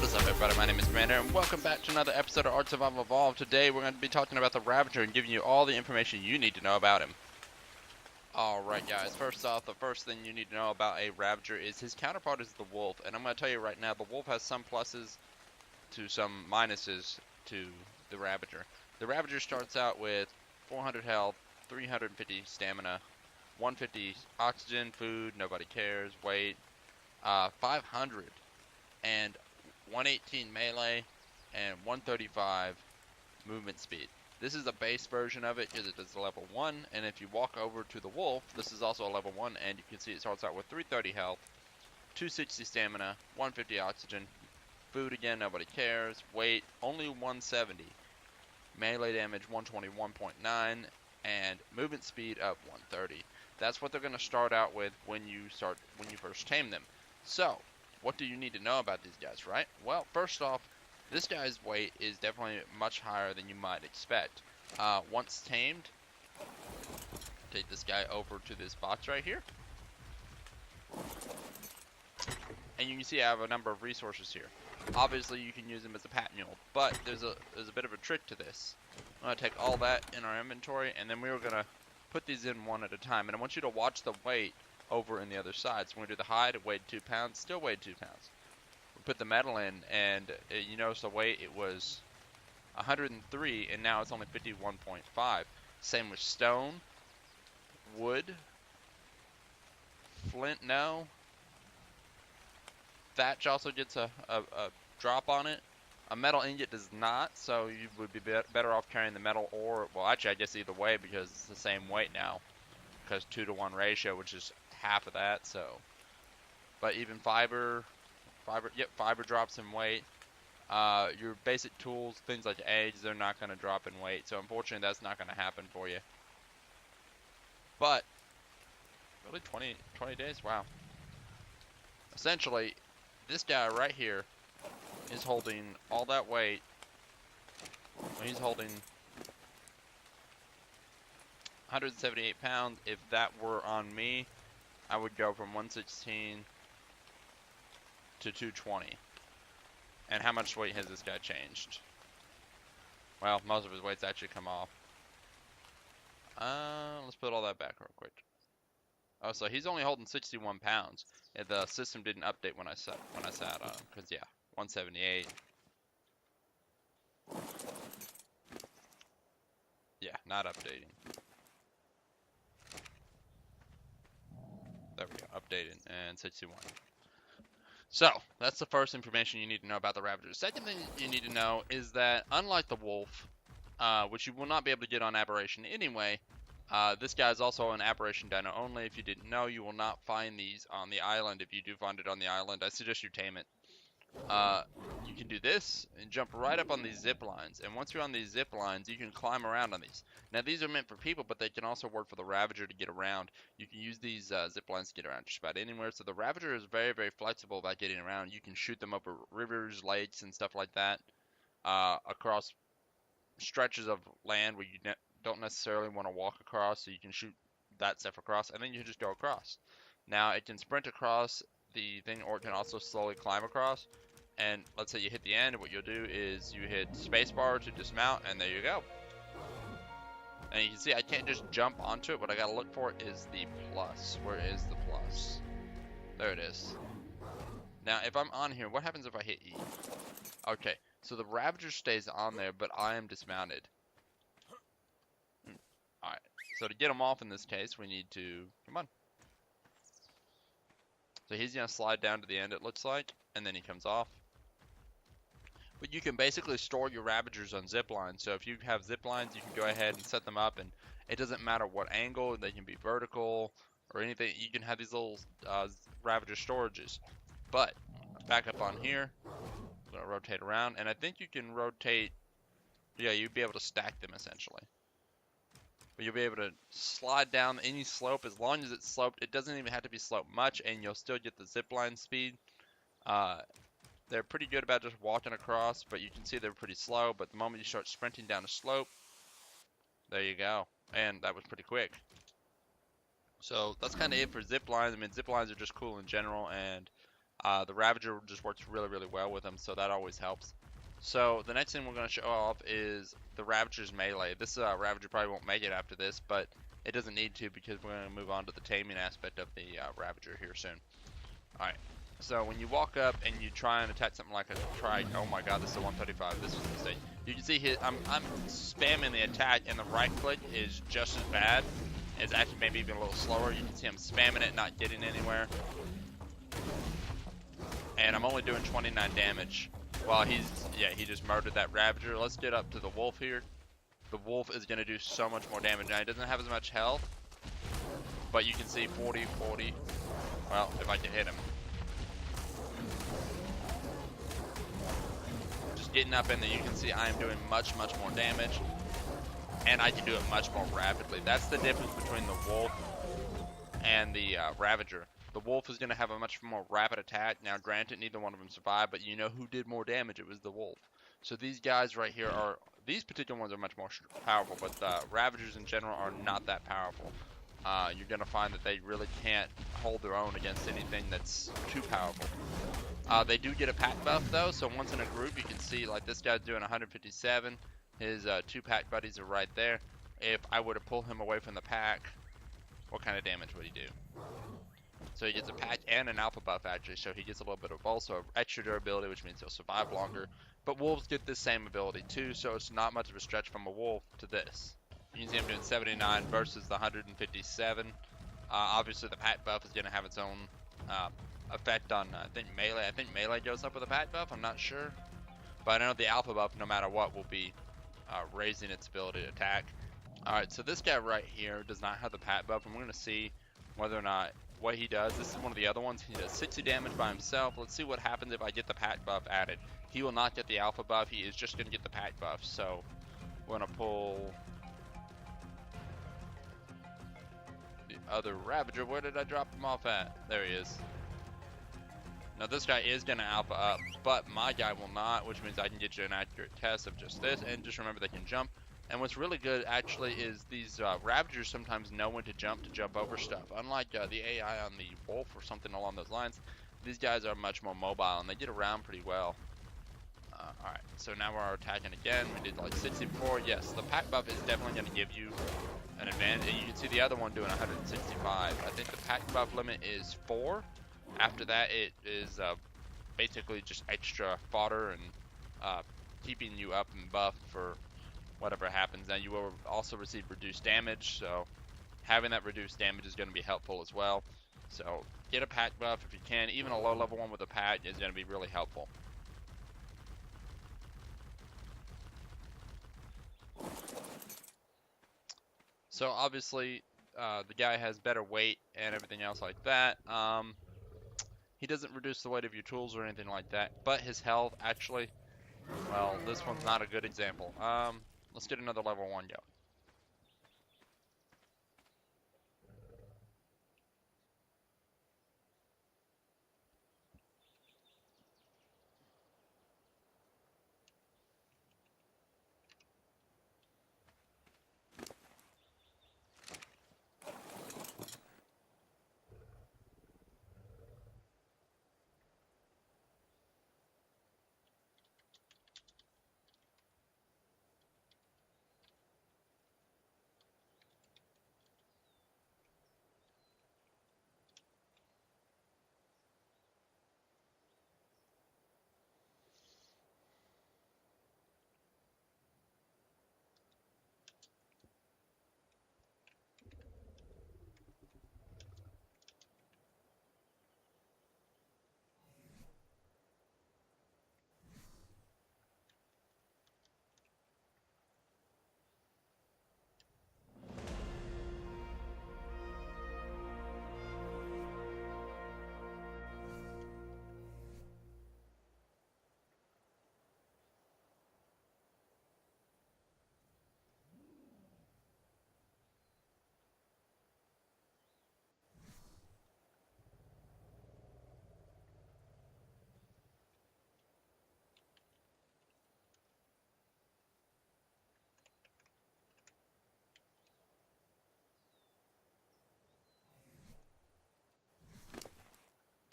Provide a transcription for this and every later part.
What is up, everybody? My name is Commander, and welcome back to another episode of Art Survival Evolved. Today, we're going to be talking about the Ravager and giving you all the information you need to know about him. Alright, guys. First off, the first thing you need to know about a Ravager is his counterpart is the Wolf. And I'm going to tell you right now, the Wolf has some pluses to some minuses to the Ravager. The Ravager starts out with 400 health, 350 stamina, 150 oxygen, food, nobody cares, weight, 500, and 118 melee, and 135 movement speed. This is a base version of it because it is level 1, and if you walk over to the Wolf, this is also a level 1, and you can see it starts out with 330 health, 260 stamina, 150 oxygen, food again, nobody cares, weight only 170, melee damage 121.9, and movement speed up 130. That's what they're going to start out with when you first tame them. So, what do you need to know about these guys, right? Well, first off, this guy's weight is definitely much higher than you might expect. Once tamed, take this guy over to this box right here. And you can see I have a number of resources here. Obviously, you can use them as a pat mule, but there's a bit of a trick to this. I'm going to take all that in our inventory, and then we're going to put these in one at a time. And I want you to watch the weight over in the other side. So when we do the hide, it weighed 2 pounds, still weighed 2 pounds. We put the metal in, and you notice the weight, it was 103, and now it's only 51.5. Same with stone, wood, flint, no. Thatch also gets a drop on it. A metal ingot does not, so you would be better off carrying the metal ore. Well, actually, I guess either way, because it's the same weight now. Because 2-to-1 ratio, which is half of that, so. But even fiber drops in weight. Your basic tools, things like eggs, they're not going to drop in weight. So unfortunately, that's not going to happen for you. But, really 20 days? Wow. Essentially, this guy right here is holding all that weight. He's holding 178 pounds. If that were on me, I would go from 116 to 220. And how much weight has this guy changed? Well, most of his weight's actually come off. Let's put all that back real quick. Oh, so he's only holding 61 pounds. The system didn't update when I sat on him, because yeah, 178. Yeah, not updating. There we go, updated, and 61. So, that's the first information you need to know about the Ravager. Second thing you need to know is that, unlike the Wolf, which you will not be able to get on Aberration anyway, this guy is also an Aberration Dino only. If you didn't know, you will not find these on the island. If you do find it on the island, I suggest you tame it. You can do this and jump right up on these zip lines, and once you're on these zip lines, you can climb around on these. Now these are meant for people, but they can also work for the Ravager to get around. You can use these zip lines to get around just about anywhere. So the Ravager is very, very flexible about getting around. You can shoot them over rivers, lakes, and stuff like that, across stretches of land where you don't necessarily want to walk across, so you can shoot that stuff across, and then you can just go across. Now it can sprint across the thing, or it can also slowly climb across. And let's say you hit the end, what you'll do is you hit spacebar to dismount, and there you go. And you can see I can't just jump onto it. What I gotta look for is the plus. Where is the plus? There it is. Now if I'm on here, what happens if I hit E? Okay, so the Ravager stays on there, but I am dismounted. Alright, so to get him off in this case, we need to, come on. So he's gonna slide down to the end, it looks like, and then he comes off. But you can basically store your Ravagers on zip lines. So if you have zip lines, you can go ahead and set them up, and it doesn't matter what angle. They can be vertical or anything. You can have these little Ravager storages. But back up on here, I'm gonna rotate around, and I think you can rotate. Yeah, you'd be able to stack them essentially. But you'll be able to slide down any slope as long as it's sloped. It doesn't even have to be sloped much, and you'll still get the zip line speed. They're pretty good about just walking across, but you can see they're pretty slow. But the moment you start sprinting down a slope, there you go. And that was pretty quick. So that's kind of it for zip lines. I mean, zip lines are just cool in general, and The Ravager just works really, really well with them, so that always helps. So the next thing we're going to show off is the Ravager's melee. This Ravager probably won't make it after this, but it doesn't need to because we're going to move on to the taming aspect of the Ravager here soon. Alright, so when you walk up and you try and attack something like a trike, oh my god, this is a 135, this is a mistake. You can see I'm spamming the attack, and the right click is just as bad. It's actually maybe even a little slower. You can see I'm spamming it, not getting anywhere. And I'm only doing 29 damage. While he just murdered that Ravager. Let's get up to the Wolf here. The Wolf is going to do so much more damage. Now, he doesn't have as much health, but you can see 40, 40. Well, if I can hit him. Just getting up in there, you can see I am doing much, much more damage. And I can do it much more rapidly. That's the difference between the Wolf and the Ravager. The Wolf is going to have a much more rapid attack. Now, granted, neither one of them survived, but you know who did more damage? It was the Wolf. So these guys right here these particular ones are much more powerful, but the Ravagers in general are not that powerful. You're going to find that they really can't hold their own against anything that's too powerful. They do get a pack buff, though, so once in a group, you can see, like, this guy's doing 157. His two pack buddies are right there. If I were to pull him away from the pack, what kind of damage would he do? So he gets a pack and an alpha buff, actually, so he gets a little bit of also extra durability, which means he'll survive longer. But wolves get this same ability too, so it's not much of a stretch from a wolf to this. You can see him doing 79 versus the 157. Obviously, the pack buff is going to have its own effect on, I think, melee. I think melee goes up with a pack buff, I'm not sure. But I know the alpha buff, no matter what, will be raising its ability to attack. Alright, so this guy right here does not have the pack buff, and we're going to see whether or not what he does. This is one of the other ones. He does 60 damage by himself. Let's see what happens if I get the pack buff added. He will not get the alpha buff. He is just going to get the pack buff. So we're going to pull the other Ravager. Where did I drop him off at? There he is. Now this guy is going to alpha up, but my guy will not, which means I can get you an accurate test of just this. And just remember, they can jump. And what's really good, actually, is these Ravagers sometimes know when to jump over stuff. Unlike the AI on the Wolf or something along those lines, these guys are much more mobile, and they get around pretty well. Alright, so now we're attacking again. We did like 64. Yes, the pack buff is definitely going to give you an advantage. And you can see the other one doing 165. I think the pack buff limit is 4. After that, it is basically just extra fodder and keeping you up and buff for whatever happens. Now you will also receive reduced damage, so having that reduced damage is going to be helpful as well. So get a pack buff if you can. Even a low level one with a pack is going to be really helpful. So obviously the guy has better weight and everything else like that. He doesn't reduce the weight of your tools or anything like that, but his health actually, well, this one's not a good example. Let's get another level 1 go.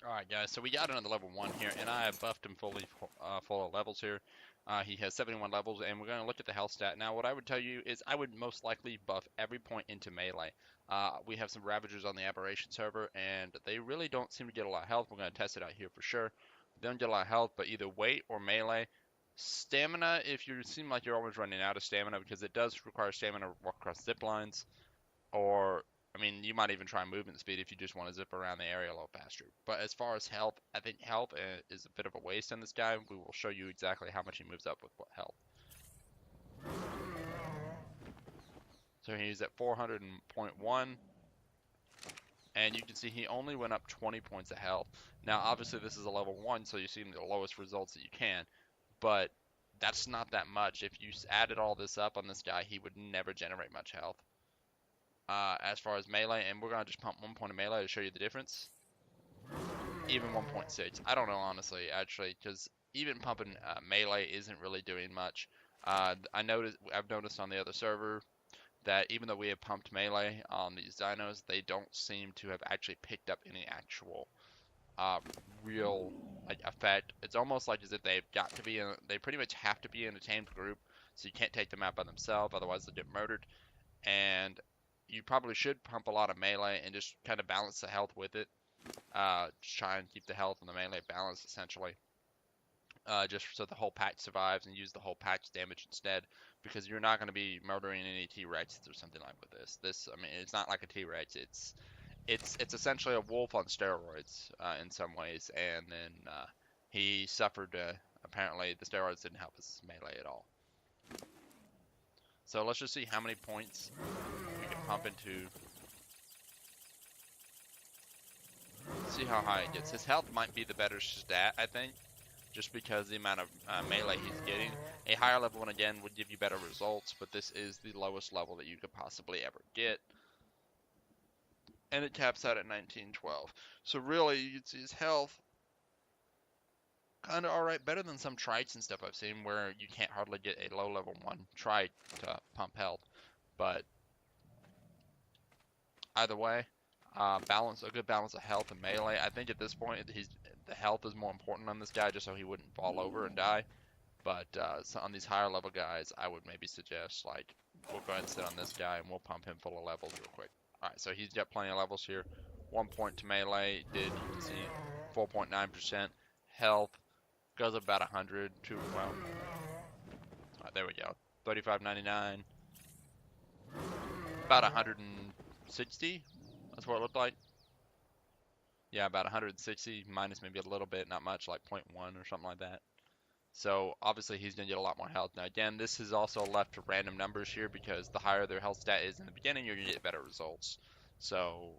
Alright guys, so we got another level 1 here, and I have buffed him fully full of levels here. He has 71 levels, and we're going to look at the health stat. Now what I would tell you is I would most likely buff every point into melee. We have some Ravagers on the Aberration server, and they really don't seem to get a lot of health. We're going to test it out here for sure. They don't get a lot of health, but either weight or melee. Stamina, if you seem like you're always running out of stamina, because it does require stamina to walk across zip lines, or I mean, you might even try movement speed if you just want to zip around the area a little faster. But as far as health, I think health is a bit of a waste on this guy. We will show you exactly how much he moves up with what health. So he's at 400.1. And you can see he only went up 20 points of health. Now, obviously, this is a level 1, so you see the lowest results that you can. But that's not that much. If you added all this up on this guy, he would never generate much health. As far as melee, and we're going to just pump 1 point of melee to show you the difference. Even 1.6. I don't know, honestly, actually, because even pumping melee isn't really doing much. I've noticed on the other server that even though we have pumped melee on these dinos, they don't seem to have actually picked up any actual real effect. It's almost like as if they've got to be they pretty much have to be in a tamed group, so you can't take them out by themselves, otherwise they'll get murdered. And you probably should pump a lot of melee and just kind of balance the health with it. Just try and keep the health and the melee balanced, essentially. Just so the whole patch survives, and use the whole patch damage instead, because you're not going to be murdering any T-Rexes or something like with this. I mean, it's not like a T-Rex. It's essentially a wolf on steroids in some ways, and then he suffered. Apparently, the steroids didn't help his melee at all. So let's just see how many points we can pump into. See how high it gets. His health might be the better stat, I think, just because the amount of melee he's getting. A higher level one, again, would give you better results, but this is the lowest level that you could possibly ever get. And it caps out at 1912. So really, you can see his health kind of alright, better than some trites and stuff I've seen where you can't hardly get a low level 1 trite to pump health. But either way, a good balance of health and melee. I think at this point, the health is more important on this guy, just so he wouldn't fall over and die. But so on these higher level guys, I would maybe suggest, like, we'll go ahead and sit on this guy and we'll pump him full of levels real quick. Alright, so he's got plenty of levels here. 1 point to melee, you can see 4.9%. Health goes up about 100 to, well, alright, there we go. 35.99. About 160. That's what it looked like. Yeah, about 160 minus maybe a little bit, not much, like 0.1 or something like that. So obviously he's going to get a lot more health. Now again, this is also left to random numbers here, because the higher their health stat is in the beginning, you're going to get better results. So,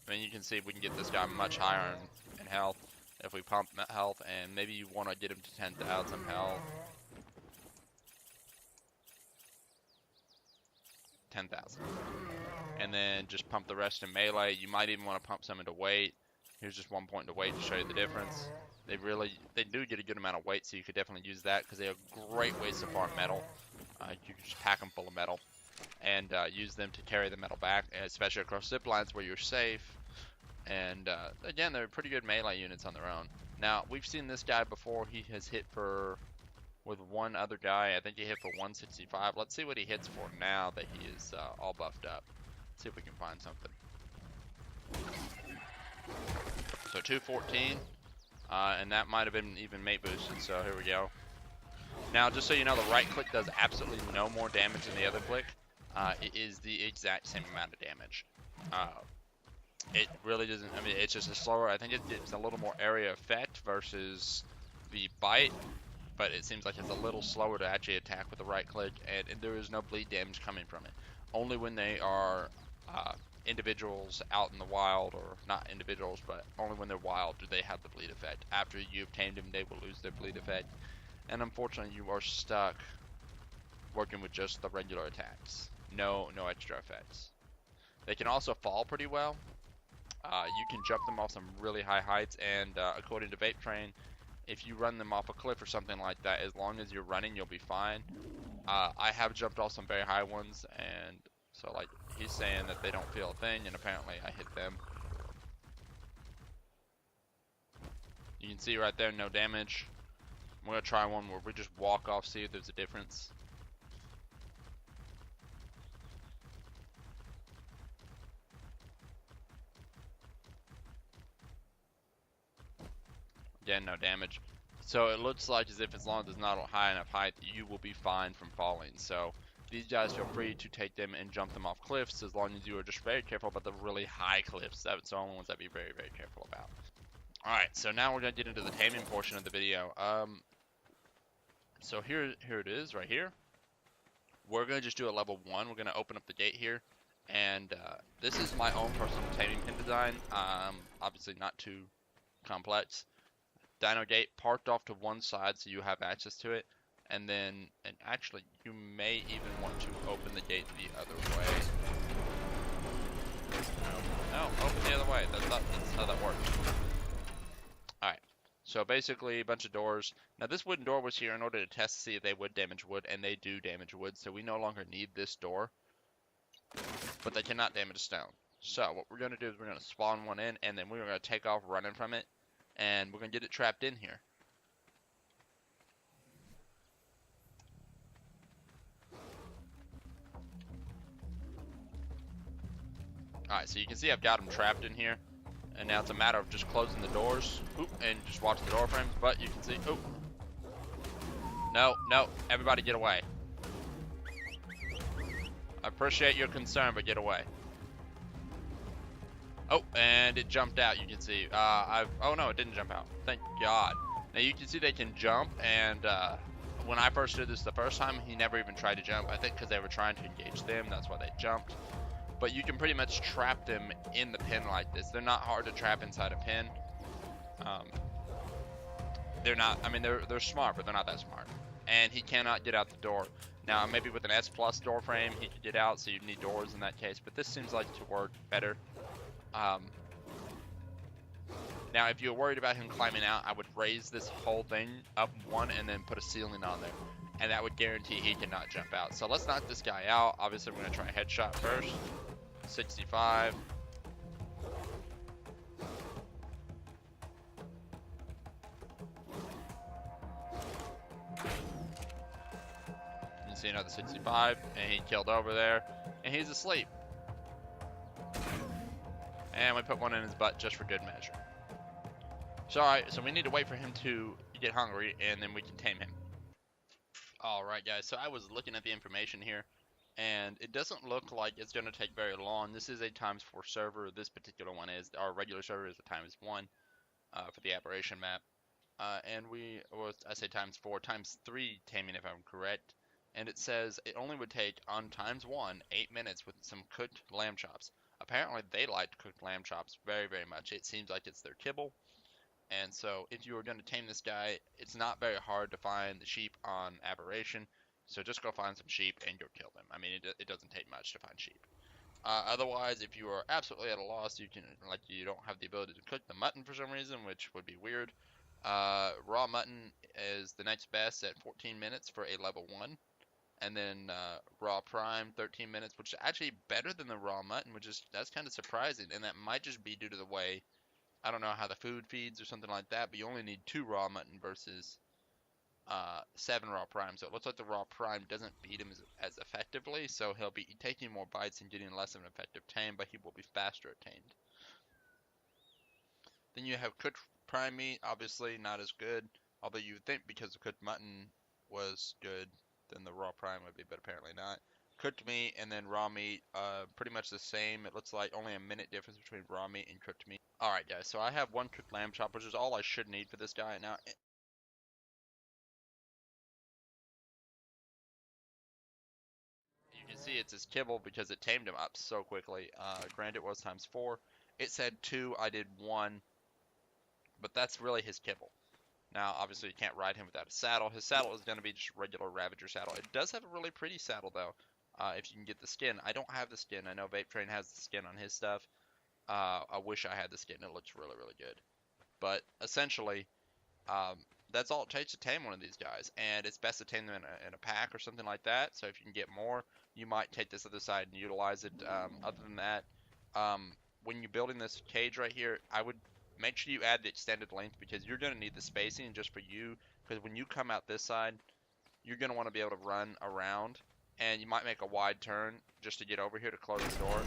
I mean, you can see we can get this guy much higher in health if we pump health, and maybe you want to get him to 10,000 health. 10,000. And then just pump the rest in melee. You might even want to pump some into weight. Here's just 1 point to weight to show you the difference. They do get a good amount of weight, so you could definitely use that, because they have great ways to farm metal. You can just pack them full of metal and use them to carry the metal back, especially across zip lines where you're safe. And again, they're pretty good melee units on their own. Now, we've seen this guy before. He has hit with one other guy, I think he hit for 165. Let's see what he hits for now that he is all buffed up. Let's see if we can find something. So 214, and that might have been even mate boosted, so here we go. Now, just so you know, the right click does absolutely no more damage than the other click. It is the exact same amount of damage. It really doesn't, I mean, it's just a slower, I think it gives a little more area effect versus the bite, but it seems like it's a little slower to actually attack with the right click, and there is no bleed damage coming from it. Only when they are individuals out in the wild, or not individuals, but only when they're wild do they have the bleed effect. After you've tamed them, they will lose their bleed effect, and unfortunately you are stuck working with just the regular attacks. No extra effects. They can also fall pretty well. You can jump them off some really high heights, and according to Vapetrain, if you run them off a cliff or something like that, as long as you're running, you'll be fine. I have jumped off some very high ones, and so, like, he's saying that they don't feel a thing, and apparently I hit them. can see right there, no damage. I'm gonna try one where we just walk off, see if there's a difference. Again, no damage. So it looks like as if as long as it's not high enough height, you will be fine from falling. So these guys, feel free to take them and jump them off cliffs as long as you are just very careful about the really high cliffs. That's the only ones that be very, very careful about. Alright, so now we're going to get into the taming portion of the video. So here it is, right here. We're going to just do a level 1. We're going to open up the gate here. And this is my own personal taming pin design. Obviously not too complex. Dino gate parked off to one side so you have access to it. And then, and actually, you may even want to open the gate the other way. No, open the other way. That's how that works. Alright, so basically a bunch of doors. Now this wooden door was here in order to test to see if they would damage wood, and they do damage wood, so we no longer need this door. But they cannot damage stone. So what we're going to do is we're going to spawn one in, and then we're going to take off running from it, and we're going to get it trapped in here. Alright, so you can see I've got them trapped in here. And now it's a matter of just closing the doors, and just watch the door frames, but you can see, no, everybody get away. I appreciate your concern, but get away. Oh, and it jumped out, you can see. Oh no, it didn't jump out, thank God. Now you can see they can jump, and when I first did this the first time, he never even tried to jump. I think because they were trying to engage them, that's why they jumped. But you can pretty much trap them in the pin like this. They're not hard to trap inside a pin. They're not, I mean, they're smart, but they're not that smart. And he cannot get out the door. Now, maybe with an S plus door frame, he could get out, so you'd need doors in that case. But this seems like to work better. Now, if you're worried about him climbing out, I would raise this whole thing up one and then put a ceiling on there. And that would guarantee he cannot jump out. So let's knock this guy out. Obviously, we're going to try a headshot first. 65. You see another 65, and he killed over there, and he's asleep. And we put one in his butt just for good measure. So, alright, so we need to wait for him to get hungry, and then we can tame him. Alright guys, so I was looking at the information here, and it doesn't look like it's going to take very long. This is a ×4 server. This particular one is. Our regular server is a ×1 for the aberration map. And I say ×4, ×3 taming if I'm correct. And it says it only would take on ×1, 8 minutes with some cooked lamb chops. Apparently they like cooked lamb chops very, very much. It seems like it's their kibble. And so if you are going to tame this guy, it's not very hard to find the sheep on aberration. So just go find some sheep and go kill them. I mean, it doesn't take much to find sheep. Otherwise, if you are absolutely at a loss, you don't have the ability to cook the mutton for some reason, which would be weird. Raw mutton is the next best at 14 minutes for a level 1. And then raw prime, 13 minutes, which is actually better than the raw mutton, that's kind of surprising. And that might just be due to the way, I don't know how the food feeds or something like that, but you only need 2 raw mutton versus 7 raw prime. So it looks like the raw prime doesn't beat him as effectively, so he'll be taking more bites and getting less of an effective tame, but he will be faster at tamed. Then you have cooked prime meat, obviously not as good, although you would think because the cooked mutton was good, then the raw prime would be, but apparently not. Cooked meat and then raw meat, pretty much the same. It looks like only a minute difference between raw meat and cooked meat. Alright guys, so I have 1 cooked lamb chop, which is all I should need for this guy. Now, you can see it's his kibble because it tamed him up so quickly. Granted, it was ×4. It said 2, I did 1, but that's really his kibble. Now, obviously, you can't ride him without a saddle. His saddle is going to be just a regular Ravager saddle. It does have a really pretty saddle, though, if you can get the skin. I don't have the skin. I know Vapetrain has the skin on his stuff. I wish I had the skin. It looks really, really good. But, essentially, that's all it takes to tame one of these guys. And it's best to tame them in a pack or something like that. So if you can get more, you might take this other side and utilize it. Other than that, when you're building this cage right here, I would make sure you add the extended length because you're going to need the spacing just for you. Because when you come out this side, you're going to want to be able to run around, and you might make a wide turn just to get over here to close the door.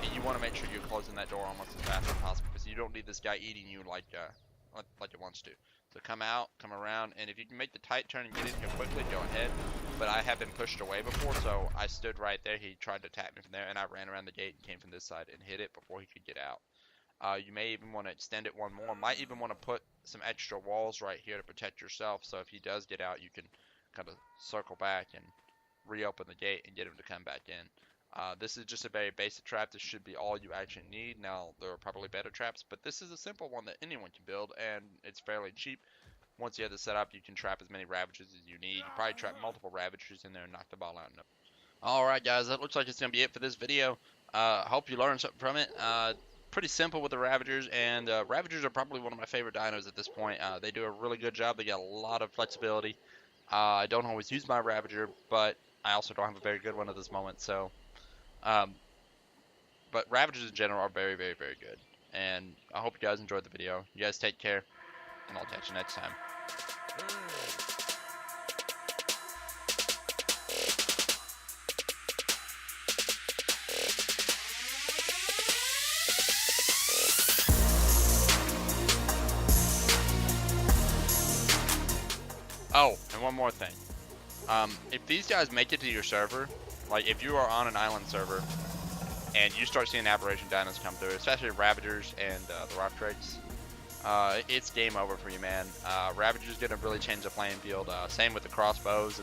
And you want to make sure you're closing that door almost as fast as possible because you don't need this guy eating you like it wants to. So come out, come around, and if you can make the tight turn and get in here quickly, go ahead. But I have been pushed away before, so I stood right there. He tried to attack me from there, and I ran around the gate and came from this side and hit it before he could get out. You may even want to extend it one more. Might even want to put some extra walls right here to protect yourself, so if he does get out, you can kind of circle back and reopen the gate and get him to come back in. This is just a very basic trap. This should be all you actually need. Now, there are probably better traps, but this is a simple one that anyone can build, and it's fairly cheap. Once you have this set up, you can trap as many Ravagers as you need. You can probably trap multiple Ravagers in there and knock the ball out. Alright guys, that looks like it's going to be it for this video. Hope you learned something from it. Pretty simple with the Ravagers, and Ravagers are probably one of my favorite dinos at this point. They do a really good job. They got a lot of flexibility. I don't always use my Ravager, but I also don't have a very good one at this moment, so... but Ravagers in general are very, very, very good. And I hope you guys enjoyed the video. You guys take care, and I'll catch you next time. Oh, and one more thing. If these guys make it to your server, like if you are on an island server and you start seeing aberration dinos come through, especially Ravagers and the rock drakes, it's game over for you, man. Ravagers gonna really change the playing field. Same with the crossbows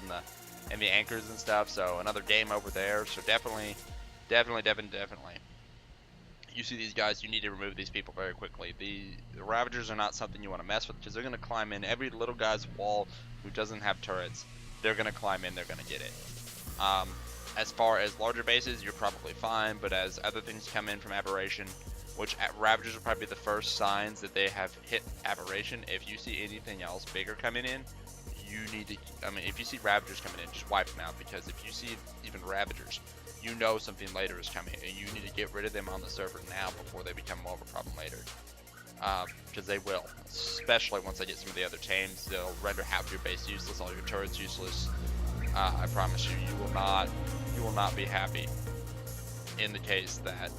and the anchors and stuff. So another game over there. So definitely. You see these guys, you need to remove these people very quickly. The Ravagers are not something you want to mess with because they're gonna climb in every little guy's wall who doesn't have turrets. They're gonna climb in. They're gonna get it. As far as larger bases, you're probably fine, but as other things come in from aberration, which Ravagers will probably be the first signs that they have hit aberration. If you see anything else bigger coming in, you need to, if you see Ravagers coming in, just wipe them out, because if you see even Ravagers, you know something later is coming, and you need to get rid of them on the server now before they become more of a problem later. Because they will, especially once they get some of the other tames. They'll render half your base useless, all your turrets useless. I promise you, you will not be happy in the case that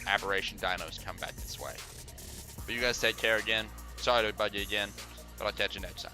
aberration dinos come back this way. But you guys take care again. Sorry to bug you again, but I'll catch you next time.